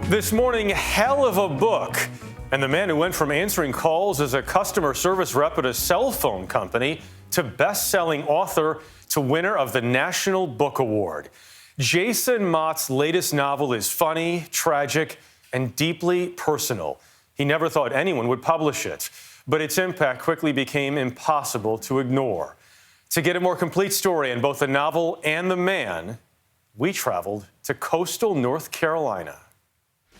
This morning, hell of a book. And the man who went from answering calls as a customer service rep at a cell phone company to best-selling author to winner of the National Book Award. Jason Mott's latest novel is funny, tragic, and deeply personal. He never thought anyone would publish it, but its impact quickly became impossible to ignore. To get a more complete story on both the novel and the man, we traveled to coastal North Carolina.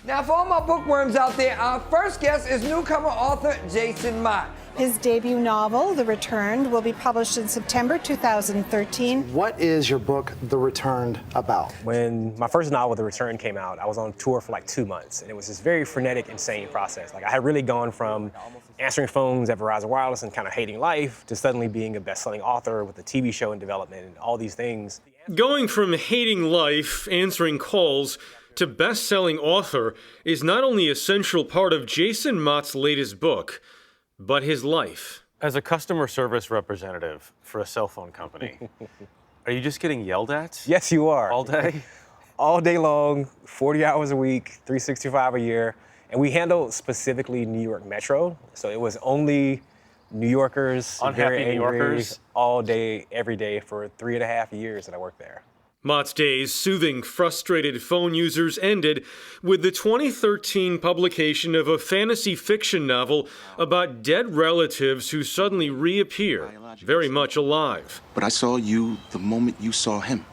Now, for all my bookworms out there, our first guest is newcomer author Jason Mott. His debut novel, The Returned, will be published in September 2013. What is your book, The Returned, about? When my first novel, The Return, came out, I was on tour for like 2 months, and it was this very frenetic, insane process. Like, I had really gone from answering phones at Verizon Wireless and kind of hating life to suddenly being a best-selling author with a TV show in development and all these things. Going from hating life, answering calls, to best-selling author is not only a central part of Jason Mott's latest book, but his life. As a customer service representative for a cell phone company, are you just getting yelled at? Yes, you are. All day? All day long, 40 hours a week, 365 a year. And we handled specifically New York Metro. So it was only New Yorkers, Unhappy very angry, New Yorkers, all day, every day for 3.5 years that I worked there. Mott's days soothing frustrated phone users ended with the 2013 publication of a fantasy fiction novel about dead relatives who suddenly reappear, very much alive. But I saw you the moment you saw him.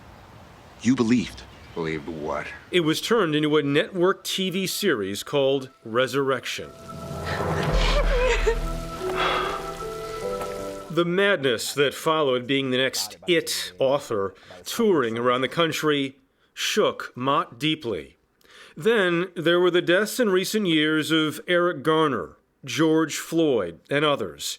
You believed. Believed what? It was turned into a network TV series called Resurrection. The madness that followed being the next It author, touring around the country, shook Mott deeply. Then there were the deaths in recent years of Eric Garner, George Floyd, and others.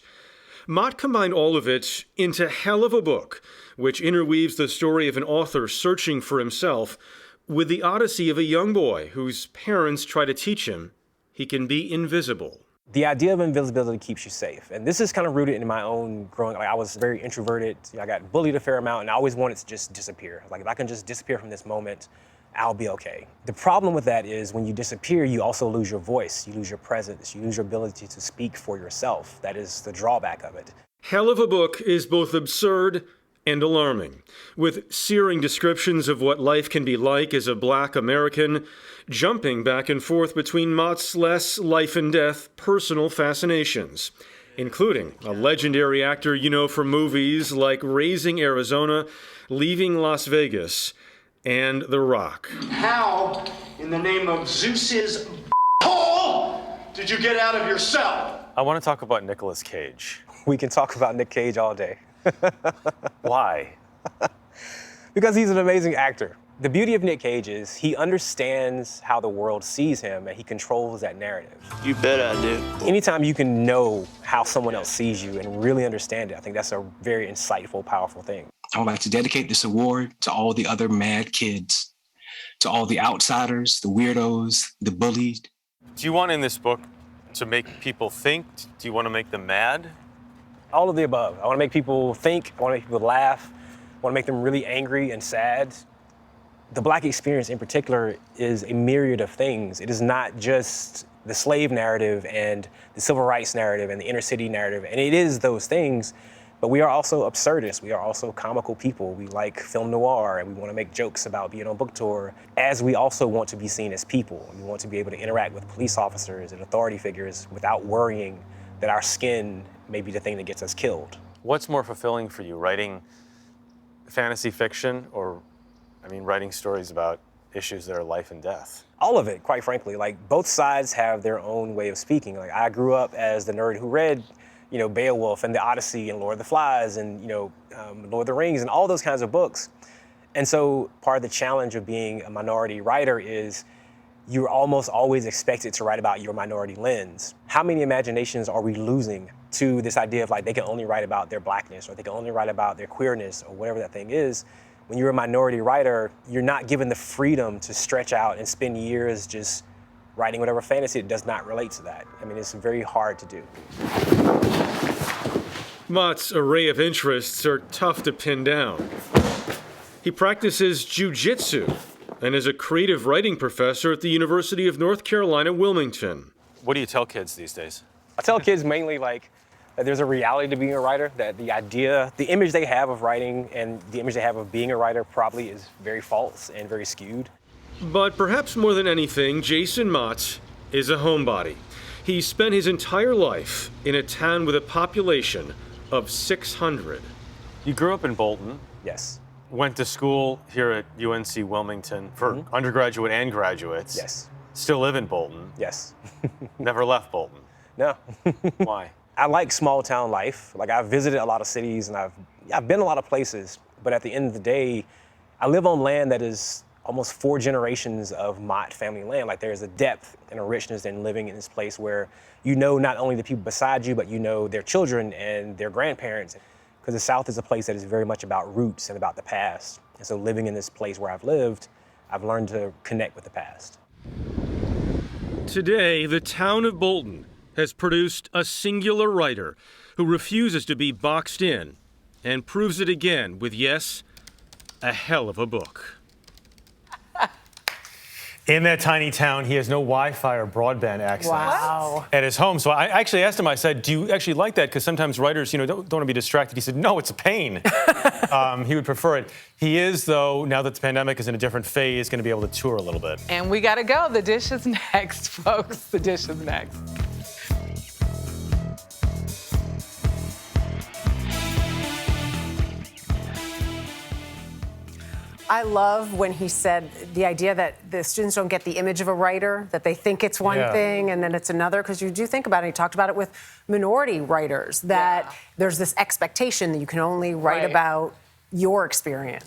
Mott combined all of it into hell of a book, which interweaves the story of an author searching for himself with the odyssey of a young boy whose parents try to teach him he can be invisible. The idea of invisibility keeps you safe. And this is kind of rooted in my own growing up. Like, I was very introverted. I got bullied a fair amount, and I always wanted to just disappear. Like, if I can just disappear from this moment, I'll be okay. The problem with that is when you disappear, you also lose your voice, you lose your presence, you lose your ability to speak for yourself. That is the drawback of it. Hell of a book is both absurd and alarming, with searing descriptions of what life can be like as a Black American, jumping back and forth between Mott's less life and death personal fascinations, including a legendary actor you know from movies like Raising Arizona, Leaving Las Vegas, and The Rock. How, in the name of Zeus's hole, did you get out of your cell? I want to talk about Nicolas Cage. We can talk about Nick Cage all day. Why? Because he's an amazing actor. The beauty of Nick Cage is he understands how the world sees him and he controls that narrative. You bet I do. Anytime you can know how someone else sees you and really understand it, I think that's a very insightful, powerful thing. I would like to dedicate this award to all the other mad kids, to all the outsiders, the weirdos, the bullied. Do you want in this book to make people think? Do you want to make them mad? All of the above. I want to make people think, I want to make people laugh, I want to make them really angry and sad. The Black experience in particular is a myriad of things. It is not just the slave narrative and the civil rights narrative and the inner city narrative, and it is those things, but we are also absurdists. We are also comical people. We like film noir, and we want to make jokes about being on book tour, as we also want to be seen as people. We want to be able to interact with police officers and authority figures without worrying that our skin may be the thing that gets us killed. What's more fulfilling for you, writing fantasy fiction or, writing stories about issues that are life and death? All of it, quite frankly. Like, both sides have their own way of speaking. Like, I grew up as the nerd who read, Beowulf and the Odyssey and Lord of the Flies and, Lord of the Rings and all those kinds of books. And so part of the challenge of being a minority writer is you're almost always expected to write about your minority lens. How many imaginations are we losing to this idea of like they can only write about their Blackness or they can only write about their queerness or whatever that thing is? When you're a minority writer, you're not given the freedom to stretch out and spend years just writing whatever fantasy that does not relate to that. It's very hard to do. Mott's array of interests are tough to pin down. He practices jiu-jitsu, and is a creative writing professor at the University of North Carolina, Wilmington. What do you tell kids these days? I tell kids mainly like that there's a reality to being a writer, that the image they have of writing and the image they have of being a writer probably is very false and very skewed. But perhaps more than anything, Jason Mott is a homebody. He spent his entire life in a town with a population of 600. You grew up in Bolton. Yes. Went to school here at UNC Wilmington for undergraduate and graduates. Yes. Still live in Bolton. Yes. Never left Bolton. No. Why? I like small town life. Like, I've visited a lot of cities and I've been a lot of places, but at the end of the day, I live on land that is almost 4 generations of Mott family land. Like, there's a depth and a richness in living in this place where you know not only the people beside you, but you know their children and their grandparents. Because the South is a place that is very much about roots and about the past. And so living in this place where I've lived, I've learned to connect with the past. Today, the town of Bolton has produced a singular writer who refuses to be boxed in and proves it again with, yes, a hell of a book. In that tiny town, he has no Wi-Fi or broadband access at his home. So I actually asked him, I said, do you actually like that? Because sometimes writers, don't want to be distracted. He said, no, it's a pain. He would prefer it. He is, though, now that the pandemic is in a different phase, going to be able to tour a little bit. And we got to go. The dish is next, folks. The dish is next. I love when he said the idea that the students don't get the image of a writer, that they think it's one thing and then it's another, because you do think about it. He talked about it with minority writers, that there's this expectation that you can only write about your experience.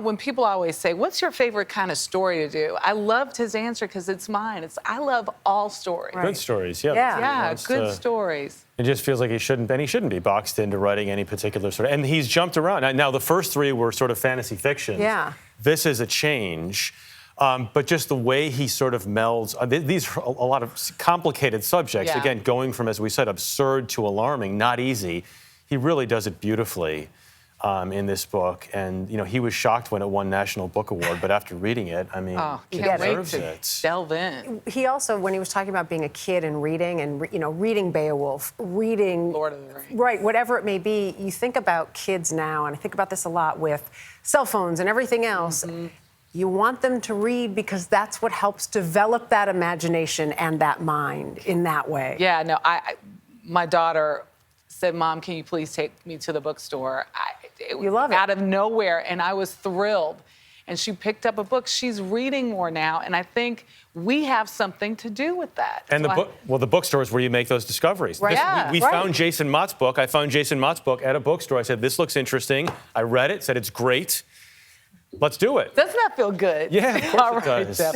When people always say, what's your favorite kind of story to do? I loved his answer because it's mine. I love all stories. Good stories, Good stories. It just feels like he shouldn't be boxed into writing any particular sort of, and he's jumped around. Now, the first 3 were sort of fantasy fiction. Yeah. This is a change. But just the way he sort of melds, these are a lot of complicated subjects. Yeah. Again, going from, as we said, absurd to alarming, not easy. He really does it beautifully in this book. And, he was shocked when it won National Book Award, but after reading it, I mean, he can't wait deserves to it. delve in. He also, when he was talking about being a kid and reading and, reading Beowulf, reading Lord of the Rings. Right, whatever it may be, you think about kids now, and I think about this a lot with cell phones and everything else. You want them to read because that's what helps develop that imagination and that mind in that way. Yeah, no, my daughter said, Mom, can you please take me to the bookstore? You love it. Out of nowhere, and I was thrilled. And she picked up a book. She's reading more now, and I think we have something to do with that. And the bookstore is where you make those discoveries. Right. We found Jason Mott's book. I found Jason Mott's book at a bookstore. I said, this looks interesting. I read it, said it's great. Let's do it. Doesn't that feel good? Yeah, of course All it right, does. Jeff.